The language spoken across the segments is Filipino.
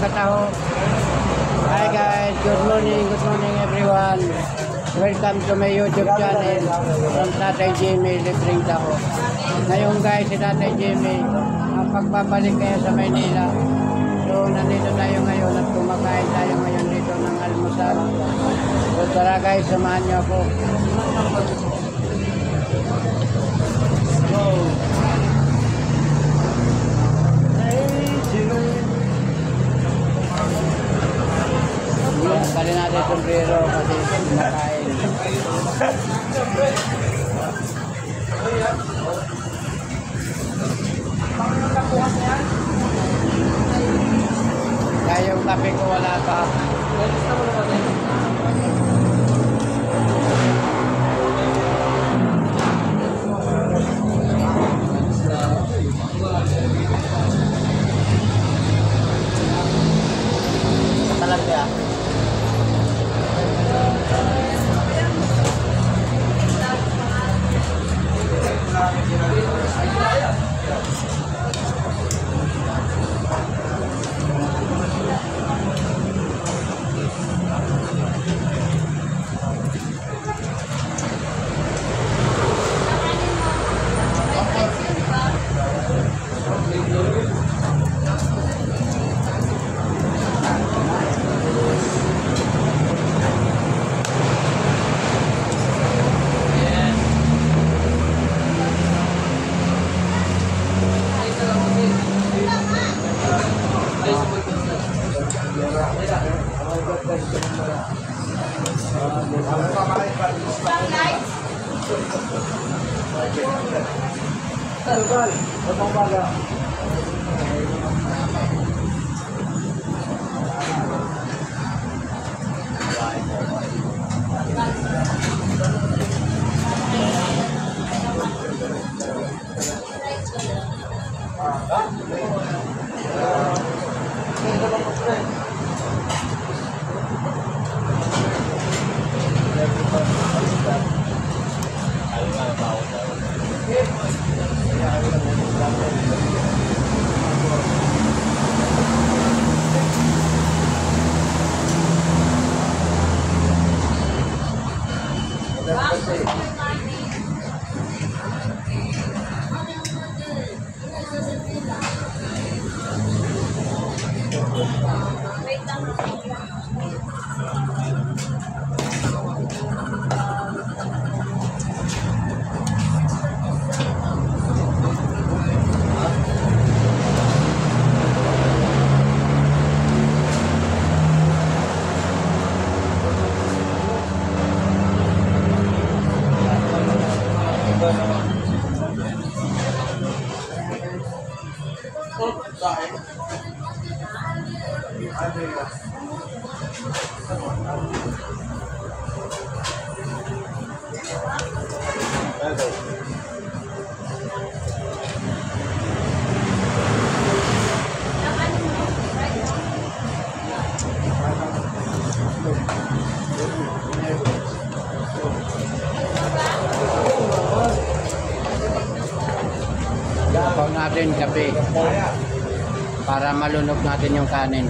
Kataho. Hi guys, good morning everyone. Welcome to my YouTube channel from Tatay Jimmy Libreng Taho. Ngayon guys, si Tatay Jimmy, pagbabalik kayo sa Maynila. So nandito tayo ngayon at kumakain tayo ngayon dito ng almusal. So tara guys, samahan niyo ako. Kali natin sombrero kasi kumakain. Kaya yung kape ko wala pa. Talaga. Gapaw natin kape para malunok natin yung kanin.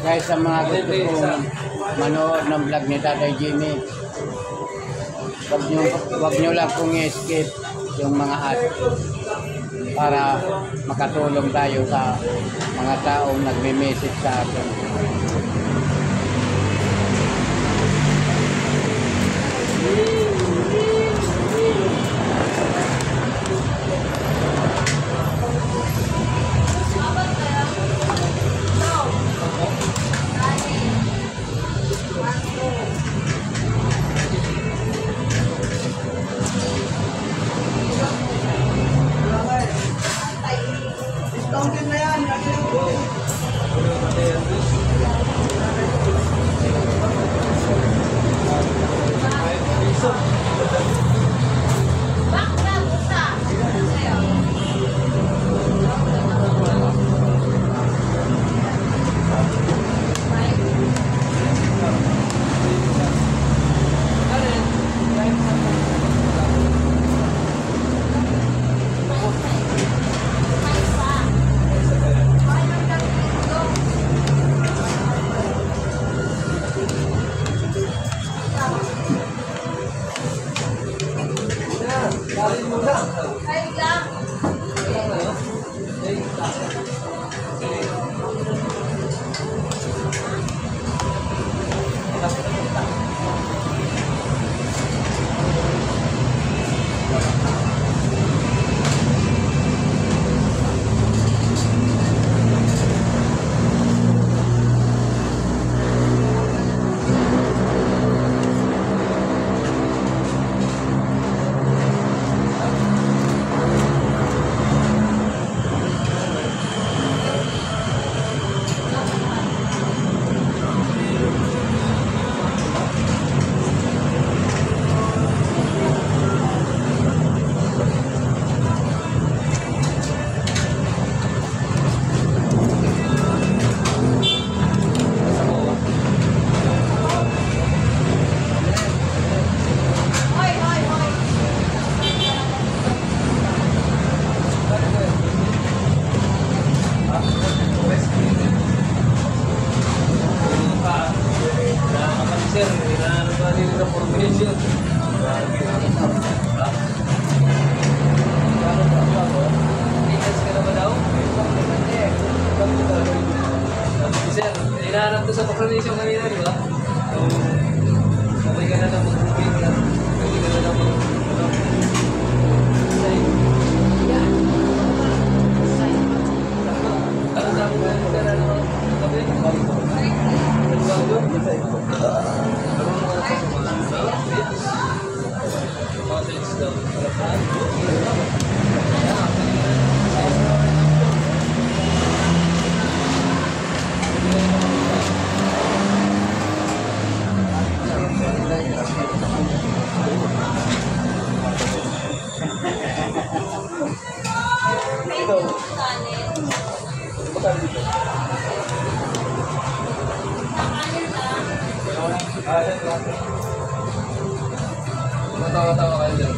Guys, sa mga gusto kong manood ng vlog ni Tatay Jimmy, wag nyo lang kung i-skip yung mga ads para makatulong tayo sa mga taong nagme-message sa atin. Hinahanap ko sa proclamation kanina, di ba? Sabay ka na lang mag-booking ka. Sabay ka na lang ano sabi ko yung pera na sabi? Matawa-tawa kayo dyan.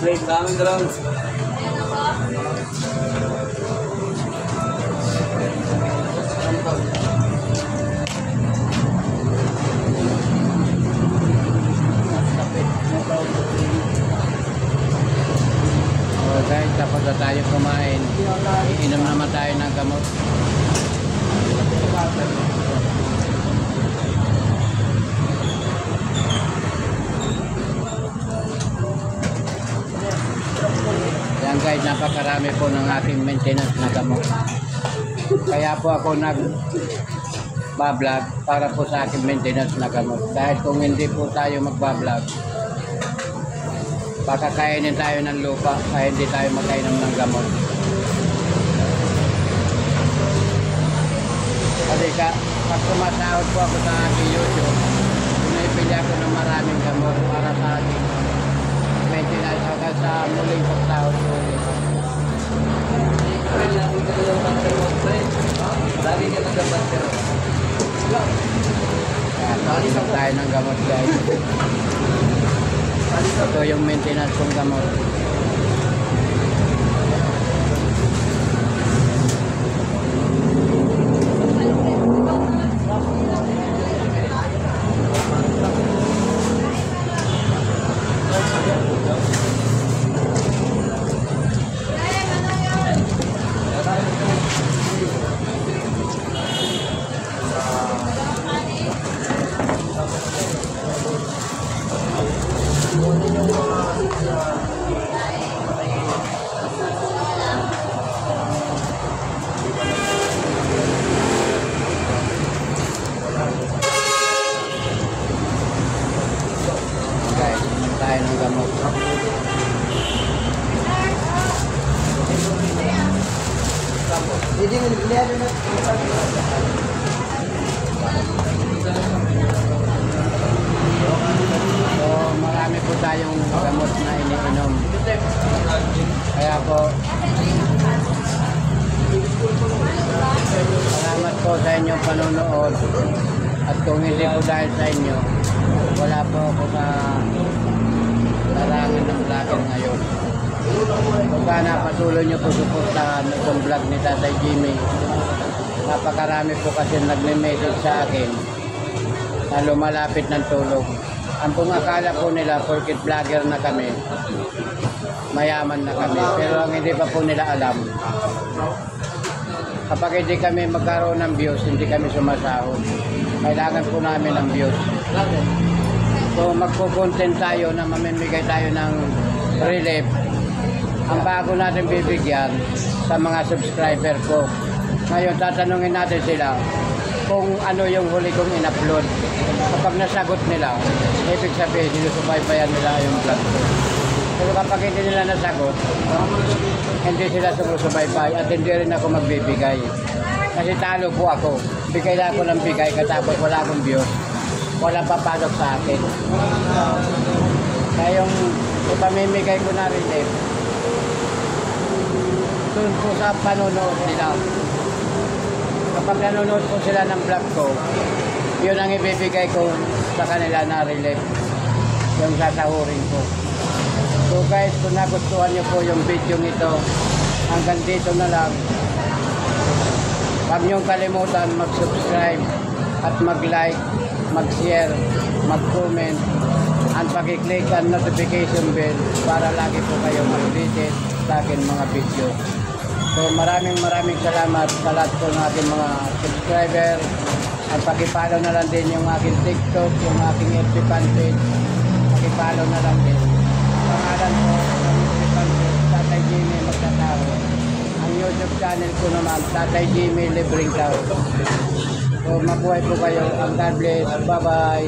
Plate namin dalang. Guys, tapos na tayo kumain. Iinom naman tayo ng gamot. guys, napakarami po ng aking maintenance na gamot. Kaya po ako nag-vlog para po sa aking maintenance na gamot. Dahil kung hindi po tayo mag-vlog, baka kainin tayo ng lupa kaya hindi tayo makainom ng gamot. Kasi pag sumasahod po ako sa aking YouTube, pinipili ako ng maraming gamot para sa aking maintenance hanggang sa muling pagsahod po. Lagi ka nag-banter. Inom tayo ng gamot guys. Ito yung maintenance kong gamot. Guys, inom tayo ng gamot. Hindi mo nilihan na. So, marami po tayong gamot na iniinom. Kaya po, salamat po sa inyong panonood. At kung hindi po dahil sa inyo, wala po ako sa larangan ng vlogger ngayon. Kung sana patuloy nyo po suportahan itong vlog ni Tatay Jimmy. Napakarami po kasi nagme-message sa akin na lumalapit ng tulong. Ang pong akala po nila, porket vlogger na kami, mayaman na kami. Pero ang hindi pa po nila alam, kapag hindi kami magkaroon ng views, hindi kami sumasahod. Kailangan po namin ng views. So magpo-content tayo na mamimigay tayo ng relief. Ang bago natin bibigyan sa mga subscriber ko. Ngayon, tatanungin natin sila kung ano yung huli kong in-upload. Kapag nasagot nila, ibig sabihin, sinusubaybayan nila yung vlog ko. Pero kapag hindi nila nasagot, hindi sila sumusubaybay at hindi rin ako magbibigay. Kasi talo po ako. Bigay lang ako ng bigay, katapos wala akong views. Walang papalok sa akin. Kaya yung ipamimigay ko na relief, doon po sa panonood nila. Kapag nanonood po sila ng vlog ko, yun ang ibibigay ko sa kanila na relief, yung sasahurin ko. So guys, kung nagustuhan nyo po yung video nito, hanggang dito na lang. Huwag niyong kalimutan mag-subscribe at mag-like, mag-share, mag-comment, at pag-click ang notification bell para lagi po kayo mag-updated sa akin mga video. So maraming salamat sa lahat po ng aking mga subscriber at pag-follow na lang din yung aking TikTok, yung aking FB fan page, pag-follow na lang din. Pangalan ko ng FB fan page, Tatay Jimmy Magtatao. Ang YouTube channel ko naman, Tatay Jimmy Libreng Tao. So mabuhay po kayo. God bless. Bye-bye.